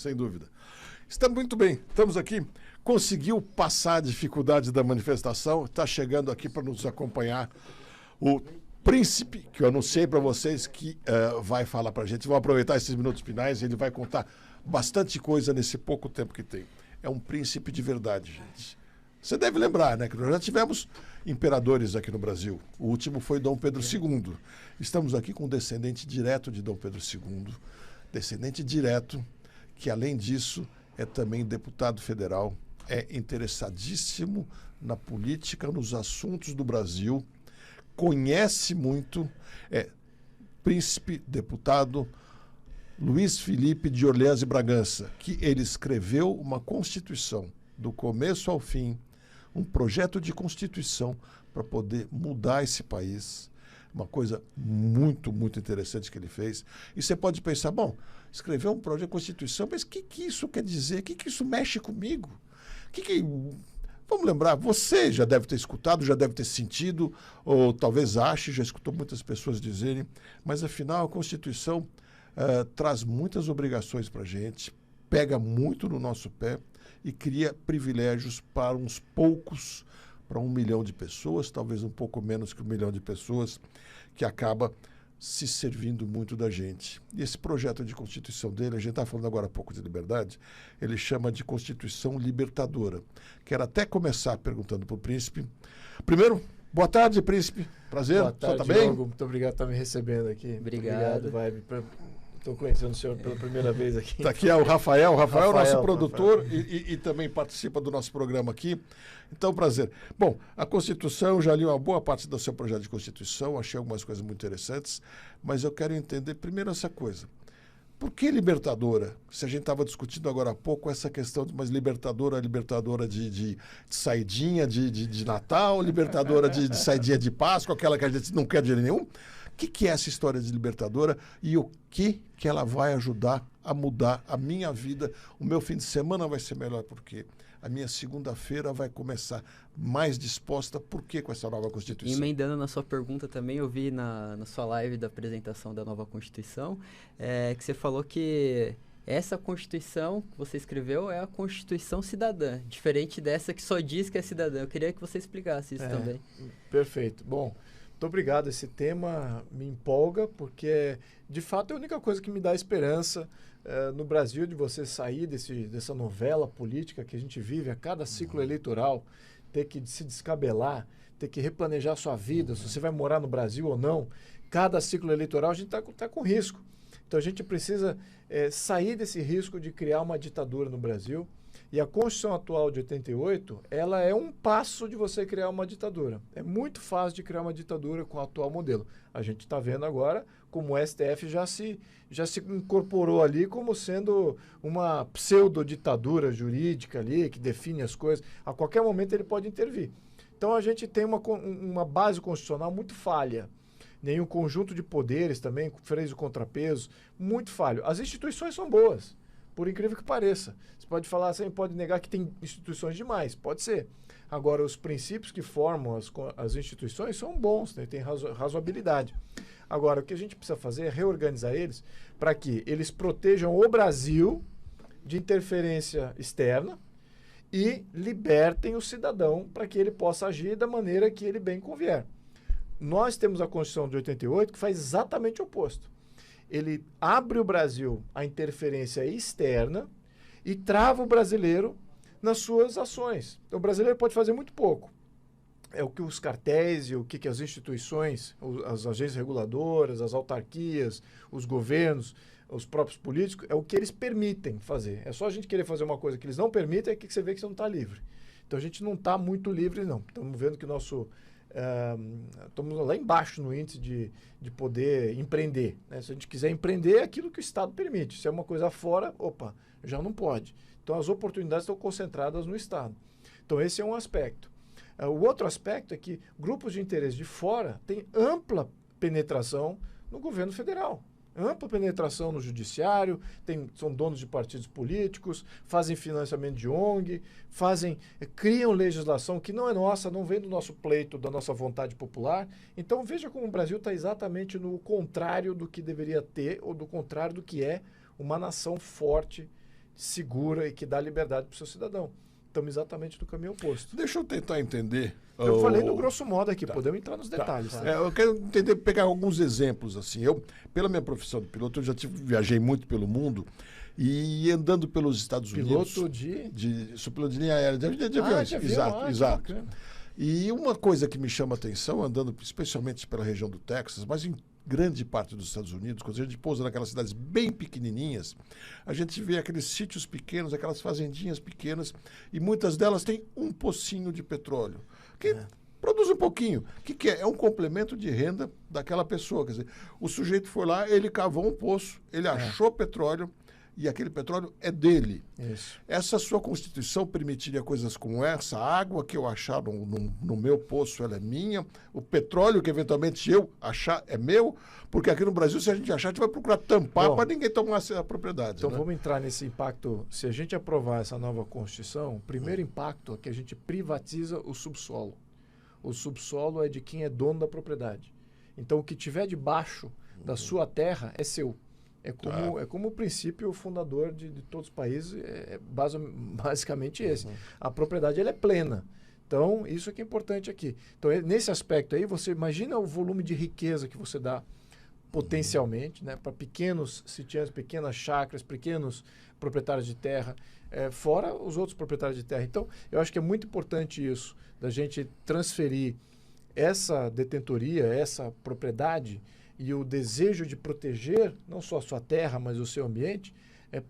sem dúvida. Está muito bem, estamos aqui. Conseguiu passar a dificuldade da manifestação, está chegando aqui para nos acompanhar o Príncipe, que eu anunciei para vocês que vai falar para a gente. Vou aproveitar esses minutos finais, ele vai contar bastante coisa nesse pouco tempo que tem. É um príncipe de verdade, gente. Você deve lembrar, né, que nós já tivemos imperadores aqui no Brasil. O último foi Dom Pedro II. Estamos aqui com um descendente direto de Dom Pedro II, descendente direto, que além disso é também deputado federal, é interessadíssimo na política, nos assuntos do Brasil, conhece muito, príncipe deputado Luiz Felipe de Orleans e Bragança, que ele escreveu uma Constituição do começo ao fim, um projeto de Constituição para poder mudar esse país. Uma coisa muito, muito interessante que ele fez. E você pode pensar, bom, escreveu um projeto de Constituição, mas o que isso quer dizer? O que isso mexe comigo? Vamos lembrar, você já deve ter escutado, já deve ter sentido, ou talvez ache, já escutou muitas pessoas dizerem, mas afinal a Constituição traz muitas obrigações para a gente, pega muito no nosso pé e cria privilégios para uns poucos, para 1 milhão de pessoas, talvez um pouco menos que 1 milhão de pessoas, que acaba se servindo muito da gente. E esse projeto de Constituição dele, a gente está falando agora há pouco de liberdade, ele chama de Constituição Libertadora. Quero até começar perguntando para o Príncipe. Primeiro, boa tarde, Príncipe. Prazer. Boa tarde, tá bem? Diogo. Muito obrigado por estar me recebendo aqui. Obrigado. Vibe. Estou conhecendo o senhor pela primeira vez aqui. Está aqui o Rafael. Rafael é o nosso produtor Rafael. E também participa do nosso programa aqui. Então, prazer. Bom, a Constituição, já li uma boa parte do seu projeto de Constituição, achei algumas coisas muito interessantes, mas eu quero entender primeiro essa coisa. Por que libertadora? Se a gente estava discutindo agora há pouco essa questão de, mas libertadora de saidinha de Natal, libertadora de saidinha de Páscoa, aquela que a gente não quer dinheiro nenhum. O que é essa história de libertadora e o que ela vai ajudar a mudar a minha vida? O meu fim de semana vai ser melhor porque a minha segunda-feira vai começar mais disposta. Por que com essa nova Constituição? Emendando na sua pergunta também, eu vi na sua live da apresentação da nova Constituição, que você falou que essa Constituição que você escreveu é a Constituição cidadã, diferente dessa que só diz que é cidadã. Eu queria que você explicasse isso também. Perfeito. Bom, muito obrigado. Esse tema me empolga porque, de fato, é a única coisa que me dá esperança no Brasil de você sair dessa novela política que a gente vive a cada ciclo eleitoral, ter que se descabelar, ter que replanejar sua vida, se você vai morar no Brasil ou não. Cada ciclo eleitoral a gente está com risco. Então a gente precisa sair desse risco de criar uma ditadura no Brasil. E a Constituição atual de 88, ela é um passo de você criar uma ditadura. É muito fácil de criar uma ditadura com o atual modelo. A gente está vendo agora como o STF já se incorporou ali como sendo uma pseudo-ditadura jurídica ali, que define as coisas. A qualquer momento ele pode intervir. Então a gente tem uma base constitucional muito falha. Nenhum conjunto de poderes também, freios e contrapesos, muito falho. As instituições são boas, por incrível que pareça. Você pode falar assim, pode negar que tem instituições demais, pode ser. Agora, os princípios que formam as instituições são bons, né? Tem razoabilidade. Agora, o que a gente precisa fazer é reorganizar eles para que eles protejam o Brasil de interferência externa e libertem o cidadão para que ele possa agir da maneira que ele bem convier. Nós temos a Constituição de 88 que faz exatamente o oposto. Ele abre o Brasil à interferência externa e trava o brasileiro nas suas ações. Então, o brasileiro pode fazer muito pouco. É o que os cartéis e o que as instituições, as agências reguladoras, as autarquias, os governos, os próprios políticos, é o que eles permitem fazer. É só a gente querer fazer uma coisa que eles não permitem, é que você vê que você não está livre. Então, a gente não está muito livre, não. Estamos vendo que o nosso... estamos lá embaixo no índice de poder empreender, né? Se a gente quiser empreender, é aquilo que o Estado permite. Se é uma coisa fora, já não pode. Então, as oportunidades estão concentradas no Estado. Então, esse é um aspecto. O outro aspecto é que grupos de interesse de fora têm ampla penetração no governo federal. Ampla penetração no judiciário, são donos de partidos políticos, fazem financiamento de ONG, criam legislação que não é nossa, não vem do nosso pleito, da nossa vontade popular. Então veja como o Brasil está exatamente no contrário do que deveria ter, ou do contrário do que é uma nação forte, segura e que dá liberdade para o seu cidadão. Estamos exatamente no caminho oposto. Deixa eu tentar entender. Eu falei no grosso modo aqui, podemos entrar nos detalhes. Tá. Eu quero entender, pegar alguns exemplos. Assim. Pela minha profissão de piloto, eu já viajei muito pelo mundo e andando pelos Estados Unidos. Sou piloto de linha aérea, de aviões. De avião. Exato. E uma coisa que me chama a atenção, andando especialmente pela região do Texas, mas em grande parte dos Estados Unidos, quando a gente pousa naquelas cidades bem pequenininhas, a gente vê aqueles sítios pequenos, aquelas fazendinhas pequenas, e muitas delas têm um pocinho de petróleo, que produz um pouquinho. O que é? É um complemento de renda daquela pessoa. Quer dizer, o sujeito foi lá, ele cavou um poço, ele achou petróleo, e aquele petróleo é dele. Isso. Essa sua Constituição permitiria coisas como essa? A água que eu achar no meu poço, ela é minha. O petróleo que eventualmente eu achar é meu. Porque aqui no Brasil, se a gente achar, a gente vai procurar tampar para ninguém tomar a propriedade. Então, né? Vamos entrar nesse impacto. Se a gente aprovar essa nova Constituição, o primeiro impacto é que a gente privatiza o subsolo. O subsolo é de quem é dono da propriedade. Então, o que tiver debaixo da sua terra é seu. É como o princípio fundador de todos os países, basicamente esse. A propriedade ela é plena. Então, isso que é importante aqui. Então, nesse aspecto aí, você imagina o volume de riqueza que você dá potencialmente, né, para pequenos sitiantes, pequenas chácaras, pequenos proprietários de terra, fora os outros proprietários de terra. Então, eu acho que é muito importante isso, da gente transferir essa detentoria, essa propriedade e o desejo de proteger não só a sua terra, mas o seu ambiente,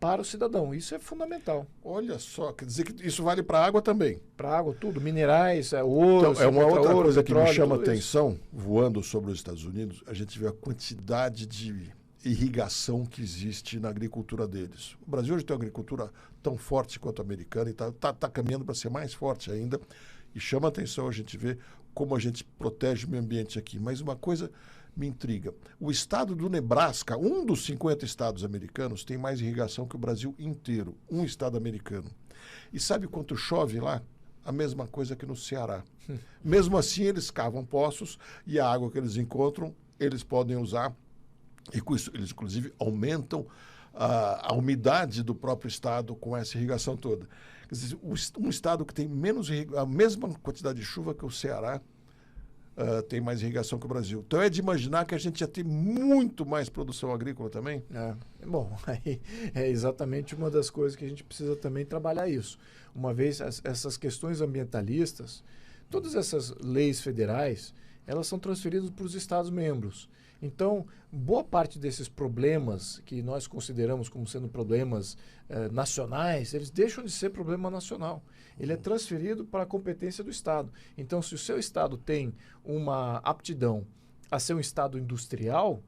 para o cidadão. Isso é fundamental. Olha só, quer dizer que isso vale para a água também. Para a água, tudo. Minerais, ouro. Então, uma outra coisa que me chama tudo atenção, voando sobre os Estados Unidos, a gente vê a quantidade de irrigação que existe na agricultura deles. O Brasil hoje tem uma agricultura tão forte quanto a americana e está caminhando para ser mais forte ainda. E chama atenção a gente ver como a gente protege o meio ambiente aqui. Mas uma coisa me intriga. O estado do Nebraska, um dos 50 estados americanos, tem mais irrigação que o Brasil inteiro. Um estado americano. E sabe quanto chove lá? A mesma coisa que no Ceará. Mesmo assim, eles cavam poços e a água que eles encontram, eles podem usar. E com isso, eles, inclusive, aumentam a umidade do próprio estado com essa irrigação toda. Quer dizer, um estado que tem a mesma quantidade de chuva que o Ceará, tem mais irrigação que o Brasil. Então é de imaginar que a gente já tem muito mais produção agrícola também? Bom, aí é exatamente uma das coisas que a gente precisa também trabalhar isso. Uma vez essas questões ambientalistas, todas essas leis federais, elas são transferidas para os Estados-membros. Então, boa parte desses problemas que nós consideramos como sendo problemas nacionais, eles deixam de ser problema nacional. Ele é transferido para a competência do Estado. Então, se o seu Estado tem uma aptidão a ser um Estado industrial,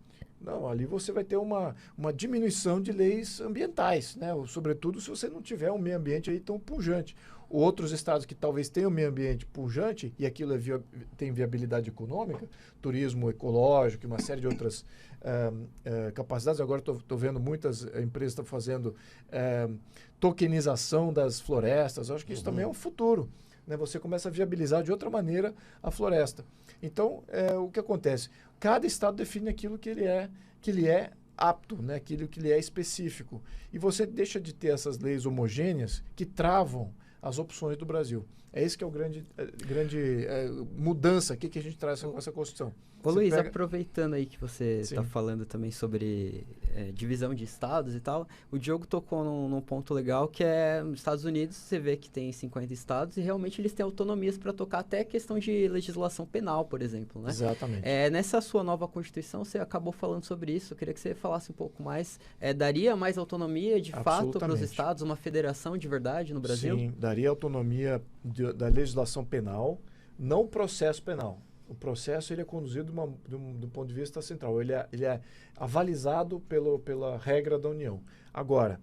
ali você vai ter uma diminuição de leis ambientais, né? Sobretudo se você não tiver um meio ambiente aí tão pujante. Outros estados que talvez tenham um meio ambiente pujante, e aquilo tem viabilidade econômica, turismo ecológico e uma série de outras capacidades. Agora estou vendo muitas empresas estão fazendo tokenização das florestas. Eu acho que isso também é um futuro. Né? Você começa a viabilizar de outra maneira a floresta. Então, o que acontece? Cada estado define aquilo que ele é apto, né? Aquilo que ele é específico. E você deixa de ter essas leis homogêneas que travam as opções do Brasil. É esse que é o grande mudança aqui que a gente traz com essa Constituição. Ô Luiz, aproveitando aí que você está falando também sobre divisão de estados e tal, o Diogo tocou num ponto legal que é nos Estados Unidos, você vê que tem 50 estados e realmente eles têm autonomias para tocar até questão de legislação penal, por exemplo, né? Exatamente. Nessa sua nova Constituição, você acabou falando sobre isso, eu queria que você falasse um pouco mais. Daria mais autonomia de fato para os estados, uma federação de verdade no Brasil? Sim, daria autonomia da legislação penal, não o processo penal. O processo ele é conduzido do ponto de vista central. Ele é avalizado pela regra da União. Agora,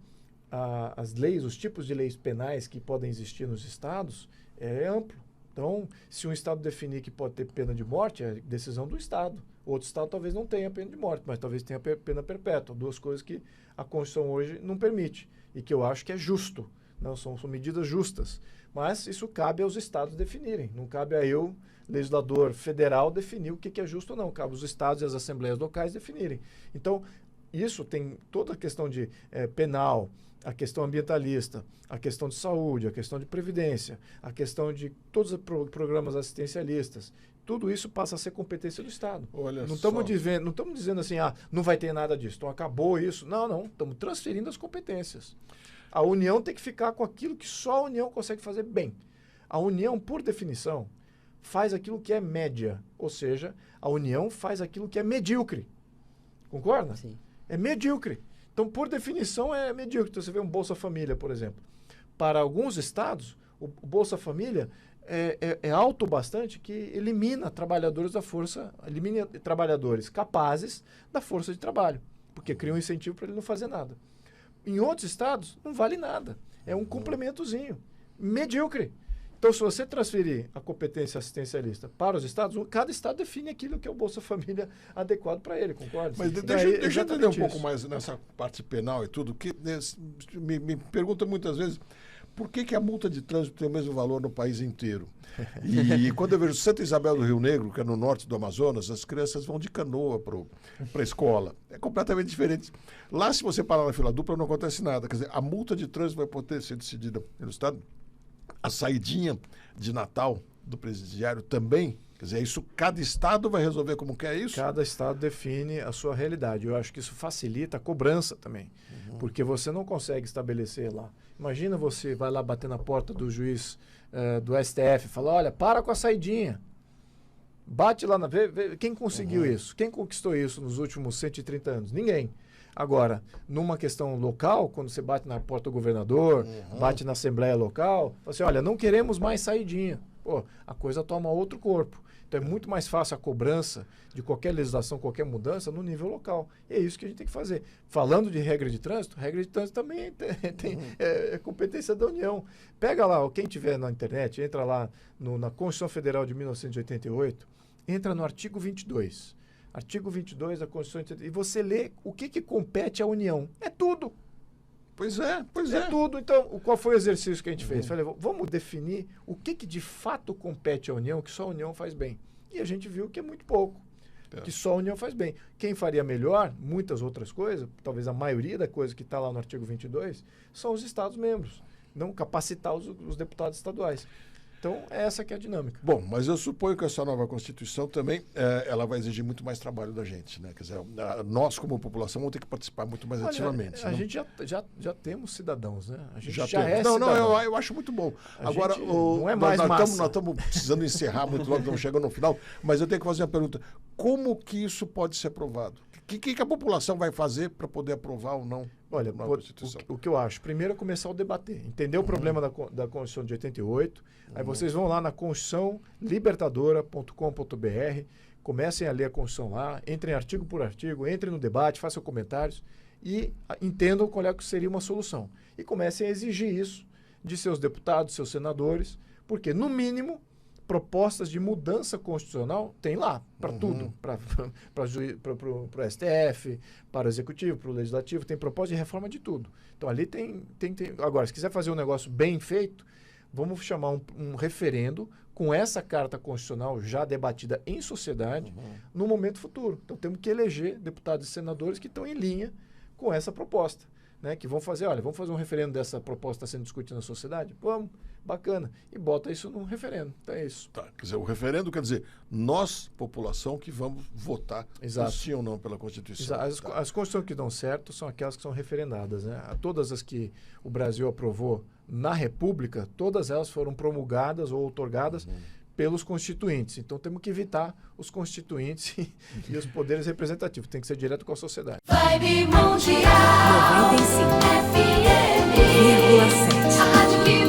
as leis, os tipos de leis penais que podem existir nos estados é amplo. Então, se um estado definir que pode ter pena de morte, é decisão do estado. Outro estado talvez não tenha pena de morte, mas talvez tenha pena perpétua. Duas coisas que a Constituição hoje não permite e que eu acho que é justo. Não são medidas justas. Mas isso cabe aos estados definirem. Não cabe a eu, legislador federal, definir o que é justo ou não. Cabe aos estados e às assembleias locais definirem. Então, isso tem toda a questão de penal, a questão ambientalista, a questão de saúde, a questão de previdência, a questão de todos os programas assistencialistas. Tudo isso passa a ser competência do Estado. Olha Não só. estamos dizendo assim, não vai ter nada disso, então acabou isso. Não, estamos transferindo as competências. A União tem que ficar com aquilo que só a União consegue fazer bem. A União, por definição, faz aquilo que é média, ou seja, a União faz aquilo que é medíocre. Concorda? Sim. É medíocre. Então, por definição, é medíocre. Então, você vê um Bolsa Família, por exemplo. Para alguns estados, o Bolsa Família é alto bastante que elimina trabalhadores elimina trabalhadores capazes da força de trabalho, porque cria um incentivo para ele não fazer nada. Em outros estados, não vale nada. É um complementozinho. Medíocre. Então, se você transferir a competência assistencialista para os estados, cada estado define aquilo que é o Bolsa Família adequado para ele, concorda? Mas deixa eu entender um pouco mais nessa parte penal e tudo, que me pergunta muitas vezes por que a multa de trânsito tem o mesmo valor no país inteiro. E quando eu vejo Santa Isabel do Rio Negro, que é no norte do Amazonas, as crianças vão de canoa para a escola. É completamente diferente. Lá, se você parar na fila dupla, não acontece nada. Quer dizer, a multa de trânsito vai poder ser decidida pelo Estado. A saidinha de Natal do presidiário também. Quer dizer, isso cada estado vai resolver como quer isso? Cada estado define a sua realidade. Eu acho que isso facilita a cobrança também. Porque você não consegue estabelecer lá. Imagina você vai lá bater na porta do juiz do STF e fala, olha, para com a saidinha. Bate lá, vê quem conseguiu isso? Quem conquistou isso nos últimos 130 anos? Ninguém. Agora, numa questão local, quando você bate na porta do governador, bate na assembleia local, fala assim, olha, não queremos mais saidinha. Pô, a coisa toma outro corpo. Então é muito mais fácil a cobrança de qualquer legislação, qualquer mudança no nível local. E é isso que a gente tem que fazer. Falando de regra de trânsito também é competência da União. Pega lá, quem tiver na internet, entra lá na Constituição Federal de 1988, entra no artigo 22. Artigo 22 da Constituição de 88, e você lê o que compete à União. É tudo. Pois é. É tudo. Então, qual foi o exercício que a gente fez? Falei, vamos definir o que de fato compete à União, que só a União faz bem. E a gente viu que é muito pouco, que só a União faz bem. Quem faria melhor, muitas outras coisas, talvez a maioria da coisa que está lá no artigo 22, são os Estados-membros, não capacitar os deputados estaduais. Então, essa que é a dinâmica. Bom, mas eu suponho que essa nova Constituição também ela vai exigir muito mais trabalho da gente, né? Quer dizer, nós como população vamos ter que participar muito mais ativamente. A gente já temos cidadãos, né? A gente já é não, cidadão. eu acho muito bom. Agora, não é mais nós estamos precisando encerrar muito logo, estamos chegando no final, mas eu tenho que fazer uma pergunta. Como que isso pode ser aprovado? O que a população vai fazer para poder aprovar ou não? Olha, o que eu acho, primeiro é começar a debater, entender o problema da Constituição de 88, aí vocês vão lá na constituiçãolibertadora.com.br, comecem a ler a Constituição lá, entrem artigo por artigo, entrem no debate, façam comentários e entendam qual é que seria uma solução. E comecem a exigir isso de seus deputados, seus senadores, porque, no mínimo, propostas de mudança constitucional tem lá, para tudo, para o STF, para o Executivo, para o Legislativo, tem proposta de reforma de tudo. Então ali tem. Agora, se quiser fazer um negócio bem feito, vamos chamar um referendo com essa carta constitucional já debatida em sociedade no momento futuro. Então temos que eleger deputados e senadores que estão em linha com essa proposta. Né, que vão fazer, olha, vamos fazer um referendo dessa proposta sendo discutida na sociedade? Vamos, bacana. E bota isso num referendo. Então é isso. Tá, quer dizer, o referendo quer dizer, nós, população, que vamos votar sim ou não pela Constituição. As Constituições que dão certo são aquelas que são referendadas. Né? Todas as que o Brasil aprovou na República, todas elas foram promulgadas ou outorgadas pelos constituintes. Então temos que evitar os constituintes e os poderes representativos. Tem que ser direto com a sociedade. Vibe Mundial 95,7. A rádio que